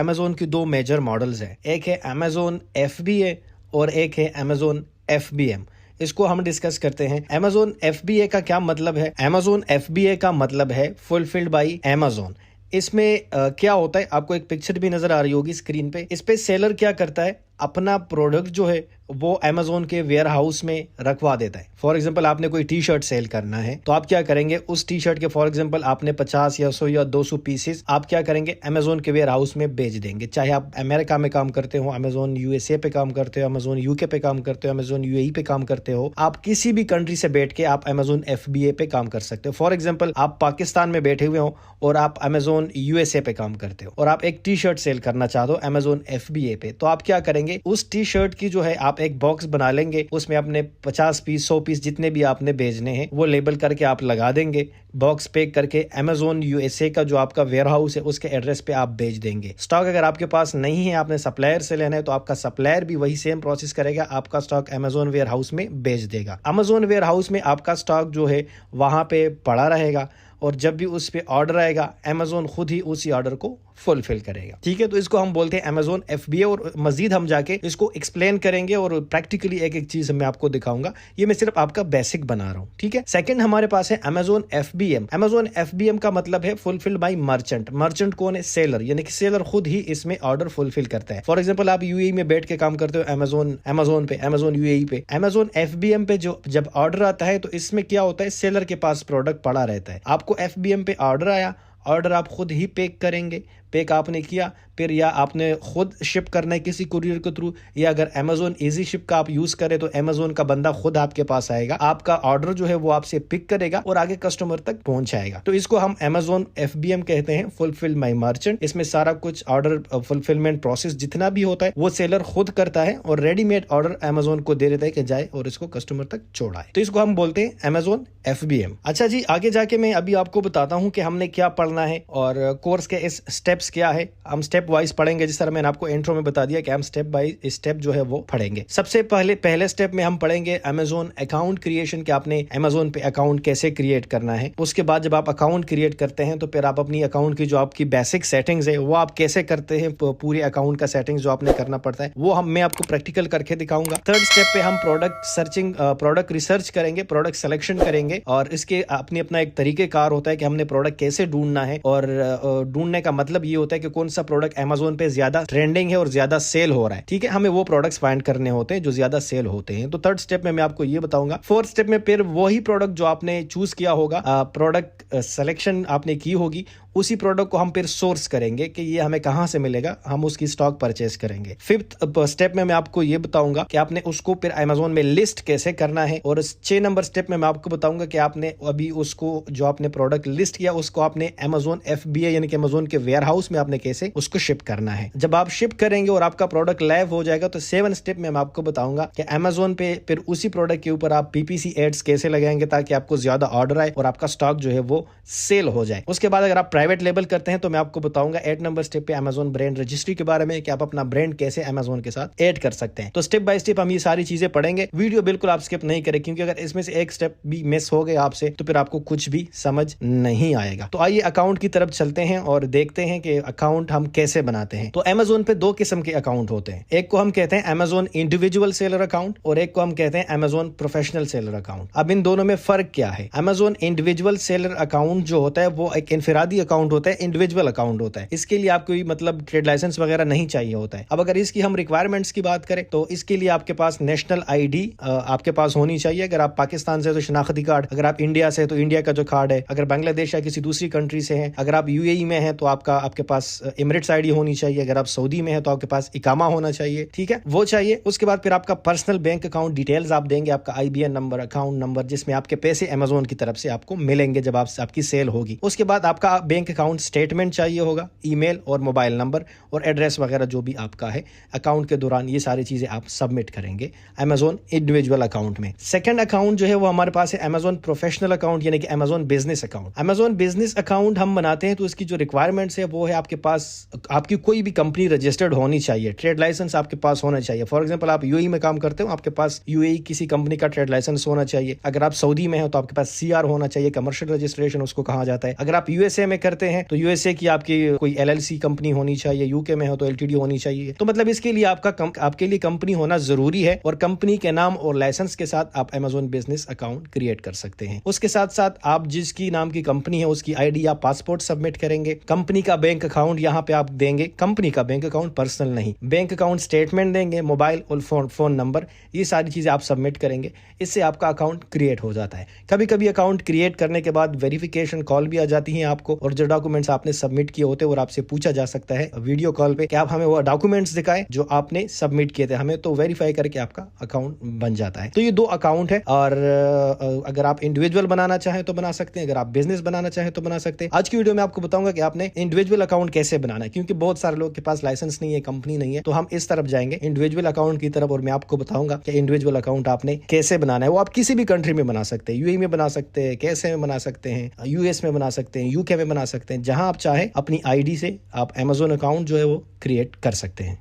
Amazon की दो major models हैं, एक है अमेजोन FBA और एक है अमेजोन FBM। इसको हम डिस्कस करते हैं। अमेजोन FBA का क्या मतलब है? अमेजोन FBA का मतलब है फुलफिल्ड बाय अमेजोन। इसमें क्या होता है, आपको एक पिक्चर भी नजर आ रही होगी स्क्रीन पे। इस पे सेलर क्या करता है, अपना प्रोडक्ट जो है वो अमेजोन के वेयर हाउस में रखवा देता है। फॉर एग्जांपल आपने कोई टी शर्ट सेल करना है तो आप क्या करेंगे, उस टी शर्ट के फॉर एग्जांपल आपने 50 या 100 या 200 पीसेस आप क्या करेंगे, अमेजोन के वेयर हाउस में बेच देंगे। चाहे आप अमेरिका में काम करते हो, अमेजोन USA पे काम करते हो, अमेजोन UK पे काम करते हो, अमेजोन UAE पे काम करते हो, आप किसी भी कंट्री से बैठ के आप अमेजोन FBA पे काम कर सकते हो। फॉर एग्जाम्पल आप पाकिस्तान में बैठे हुए हो और आप अमेजोन USA पे काम करते हो और आप एक टी शर्ट सेल करना चाहते हो अमेजोन FBA पे, तो आप क्या करेंगे, उस टी शर्ट की जो है आप एक बॉक्स बना लेंगे, उसमें अपने 50 पीस 100 पीस जितने भी आपने भेजने हैं वो लेबल करके आप लगा देंगे, बॉक्स पैक करके अमेजोन USA का जो आपका वेयर हाउस है उसके एड्रेस पे आप भेज देंगे। स्टॉक अगर आपके पास नहीं है, आपने सप्लायर से लेना है, तो आपका सप्लायर भी वही सेम प्रोसेस करेगा, आपका स्टॉक अमेजोन वेयर हाउस में भेज देगा। अमेजोन वेयर हाउस में आपका स्टॉक जो है वहां पे पड़ा रहेगा और जब भी उस पे ऑर्डर आएगा अमेजोन खुद ही उसी ऑर्डर को फुलफिल करेगा। ठीक है, तो इसको हम बोलते हैं अमेजोन FBA और मजीद हम जाके इसको एक्सप्लेन करेंगे और प्रैक्टिकली एक एक चीज मैं आपको दिखाऊंगा। ये मैं सिर्फ आपका बेसिक बना रहा हूं। ठीक है, सेकंड हमारे पास है अमेजोन FBM। अमेजोन FBM का मतलब है फुलफिल्ड बाय मर्चेंट। मर्चेंट कौन है? सेलर, यानी कि सेलर खुद ही इसमें ऑर्डर फुलफिल करता है। फॉर एग्जाम्पल आप UAE में बैठ के काम करते हो अमेजोन पे, अमेजोन UAE पे, अमेजोन FBM पे जो जब ऑर्डर आता है तो इसमें क्या होता है, सेलर के पास प्रोडक्ट पड़ा रहता है। आपको FBM पे ऑर्डर आया, ऑर्डर आप खुद ही पैक करेंगे, पैक आपने किया, फिर या आपने खुद शिप करना है किसी कुरियर के थ्रू, या अगर अमेजोन इजी शिप का आप यूज करें तो अमेजोन का बंदा खुद आपके पास आएगा, आपका ऑर्डर जो है वो आपसे पिक करेगा और आगे कस्टमर तक पहुंचाएगा। तो इसको हम अमेजोन FBM कहते हैं, फुलफिल्ड बाय मर्चेंट। इसमें सारा कुछ ऑर्डर फुलफिलमेंट प्रोसेस जितना भी होता है वो सेलर खुद करता है और रेडीमेड ऑर्डर अमेजोन को दे देता है कि जाए और इसको कस्टमर तक छोड़ाए। तो इसको हम बोलते हैं अमेजोन FBM। अच्छा जी, आगे जाके मैं अभी आपको बताता हूँ कि हमने क्या पढ़ना है और कोर्स के इस स्टेप्स क्या है। हम स्टेप वाइज पढ़ेंगे, जिस तरह मैंने आपको इंट्रो में बता दिया कि हम स्टेप बाय स्टेप जो है वो पढ़ेंगे। सबसे पहले स्टेप में हम पढ़ेंगे अमेजोन अकाउंट क्रिएशन, कि आपने अमेजोन पे अकाउंट कैसे क्रिएट करना है। उसके बाद जब आप अकाउंट क्रिएट करते हैं तो फिर आप अपनी अकाउंट की जो आपकी बेसिक सेटिंग्स है वो आप कैसे करते हैं, पूरे अकाउंट का सेटिंग्स जो आपने करना पड़ता है वो मैं आपको प्रैक्टिकल करके दिखाऊंगा। थर्ड स्टेप पे हम प्रोडक्ट रिसर्च करेंगे, प्रोडक्ट सिलेक्शन करेंगे और इसके अपना एक तरीकेकार होता है कि हमने प्रोडक्ट कैसे ढूंढना है, और ढूंढने का मतलब ये होता है कि कौन सा प्रोडक्ट अमेजोन पे ज्यादा ट्रेंडिंग है और ज्यादा सेल हो रहा है। ठीक है, हमें वो प्रोडक्ट्स फाइंड करने होते हैं जो ज्यादा सेल होते हैं। तो थर्ड स्टेप में मैं आपको ये बताऊंगा। फोर्थ स्टेप में फिर वही प्रोडक्ट जो आपने चूज किया होगा, प्रोडक्ट सिलेक्शन आपने की होगी, उसी प्रोडक्ट को हम फिर सोर्स करेंगे कि ये हमें कहां से मिलेगा, हम उसकी स्टॉक परचेस करेंगे। फिफ्थ स्टेप में मैं आपको ये बताऊंगा कि आपने उसको फिर अमेजोन में लिस्ट कैसे करना है, और 6 नंबर स्टेप में मैं आपको बताऊंगा कि आपने अभी उसको जो आपने प्रोडक्ट लिस्ट किया उसको आपने अमेजोन FBA यानी कि अमेजोन के वेयर हाउस में आपने कैसे उसको शिप करना है। जब आप शिप करेंगे और आपका प्रोडक्ट लाइव हो जाएगा तो 7 स्टेप में मैं आपको बताऊंगा कि अमेजोन पे फिर उसी प्रोडक्ट के ऊपर आप PPC एड्स कैसे लगाएंगे ताकि आपको ज्यादा ऑर्डर आए और आपका स्टॉक जो है वो सेल हो जाए। उसके बाद अगर आप प्राइवेट लेबल करते हैं तो मैं आपको बताऊंगा 8 नंबर स्टेप पे अमेजोन ब्रांड रजिस्ट्री के बारे में कि आप अपना ब्रांड कैसे अमेजोन के साथ ऐड कर सकते हैं। तो स्टेप बाय स्टेप हम ये सारी चीजें पढ़ेंगे। वीडियो बिल्कुल आप स्किप नहीं करें, क्योंकि अगर इसमें से एक स्टेप भी मिस हो गया आपसे तो फिर आपको कुछ भी समझ नहीं आएगा। तो आइए अकाउंट की तरफ चलते हैं और देखते हैं कि अकाउंट हम कैसे बनाते हैं। तो अमेजोन पे 2 किस्म के अकाउंट होते हैं, एक को हम कहते हैं अमेजोन इंडिविजुअल सेलर अकाउंट और एक को हम कहते हैं अमेजोन प्रोफेशनल सेलर अकाउंट। अब इन दोनों में फर्क क्या है? अमेजोन इंडिविजुअल सेलर अकाउंट जो होता है वो एक इनफिरादी अकाउंट होता है, इंडिविजुअल अकाउंट होता है। इसके लिए आपको मतलब ट्रेड लाइसेंस वगैरह नहीं चाहिए होता है। अब अगर इसकी हम रिक्वायरमेंट्स की बात करें तो इसके लिए आपके पास नेशनल ID आपके पास होनी चाहिए। अगर आप पाकिस्तान से तो शनाख्ती कार्ड, अगर आप इंडिया से तो इंडिया का जो कार्ड है, अगर बांग्लादेश या किसी दूसरी कंट्री से हैं, अगर आप UAE में हैं तो आपके पास एमिरेट्स ID होनी चाहिए, अगर आप सऊदी में हैं तो आपके पास इकामा होना चाहिए। ठीक है, वो चाहिए। उसके बाद फिर आपका पर्सनल बैंक अकाउंट डिटेल्स आप देंगे, आपका IBN नंबर, अकाउंट नंबर, जिसमें आपके पैसे अमेजोन की तरफ से आपको मिलेंगे जब आपकी सेल होगी। उसके बाद आपका बैंक अकाउंट स्टेटमेंट चाहिए होगा, ईमेल और मोबाइल नंबर और एड्रेस वगैरह जो भी आपका है। अकाउंट के दौरान ये सारी चीजें आप सबमिट करेंगे अमेजोन इंडिविजुअल अकाउंट में। सेकंड अकाउंट जो है वो हमारे पास है अमेजोन प्रोफेशनल अकाउंट यानी कि Amazon business account. Amazon business account हम बनाते हैं तो इसकी जो रिक्वायरमेंट्स है वो है आपके पास आपकी कोई भी कंपनी रजिस्टर्ड होनी चाहिए, ट्रेड लाइसेंस आपके पास होना चाहिए। फॉर एग्जांपल आप UAE में काम करते हो, आपके पास UAE किसी कंपनी का ट्रेड लाइसेंस होना चाहिए। अगर आप सऊदी में हो तो आपके पास CR होना चाहिए, कमर्शियल रजिस्ट्रेशन उसको कहा जाता है। अगर आप USA में करते हैं तो यूएसए की आपकी कोई एलएलसी कंपनी होनी चाहिए, यूके में हो तो एलटीडी होनी चाहिए। तो मतलब इसके लिए आपके लिए कंपनी होना जरूरी है और कंपनी के नाम और लाइसेंस के साथ आप Amazon बिजनेस अकाउंट क्रिएट कर सकते हैं। उसके साथ साथ आप जिसकी नाम की कंपनी है उसकी आईडी या पासपोर्ट सबमिट करेंगे, कंपनी का बैंक अकाउंट यहाँ पे आप देंगे, कंपनी का बैंक अकाउंट पर्सनल नहीं, बैंक अकाउंट स्टेटमेंट देंगे, मोबाइल और फोन नंबर, ये सारी चीजें आप सबमिट करेंगे। इससे आपका अकाउंट क्रिएट हो जाता है। कभी कभी अकाउंट क्रिएट करने के बाद वेरिफिकेशन कॉल भी आ जाती है आपको, और जो डॉक्यूमेंट्स आपने सबमिट किए होते हैं और आपसे पूछा जा सकता है वीडियो कॉल पे कि आप हमें वो डॉक्यूमेंट्स दिखाएं जो आपने सबमिट किए थे, हमें तो वेरीफाई करके आपका अकाउंट बन जाता है। तो ये 2 अकाउंट है, और अगर आप इंडिविजुअल बनाना चाहें तो बना सकते हैं, अगर आप बिजनेस बनाना चाहें तो बना सकते हैं। आज की वीडियो में आपको बताऊंगा कि आपने इंडिविजुअल अकाउंट कैसे बनाना है, क्योंकि बहुत सारे लोग के पास लाइसेंस नहीं है, कंपनी नहीं है। तो हम इस तरफ जाएंगे इंडिविजुअल अकाउंट की तरफ, और मैं आपको बताऊंगा कि इंडिविजुअल अकाउंट आपने कैसे बनाना है। वो आप किसी भी कंट्री में बना सकते हैं, यूएई में बना सकते हैं, कैसे में बना सकते हैं, यूएस में बना सकते हैं, यूके में बना सकते हैं, जहां आप चाहे अपनी आईडी से आप Amazon अकाउंट जो है वो क्रिएट कर सकते हैं।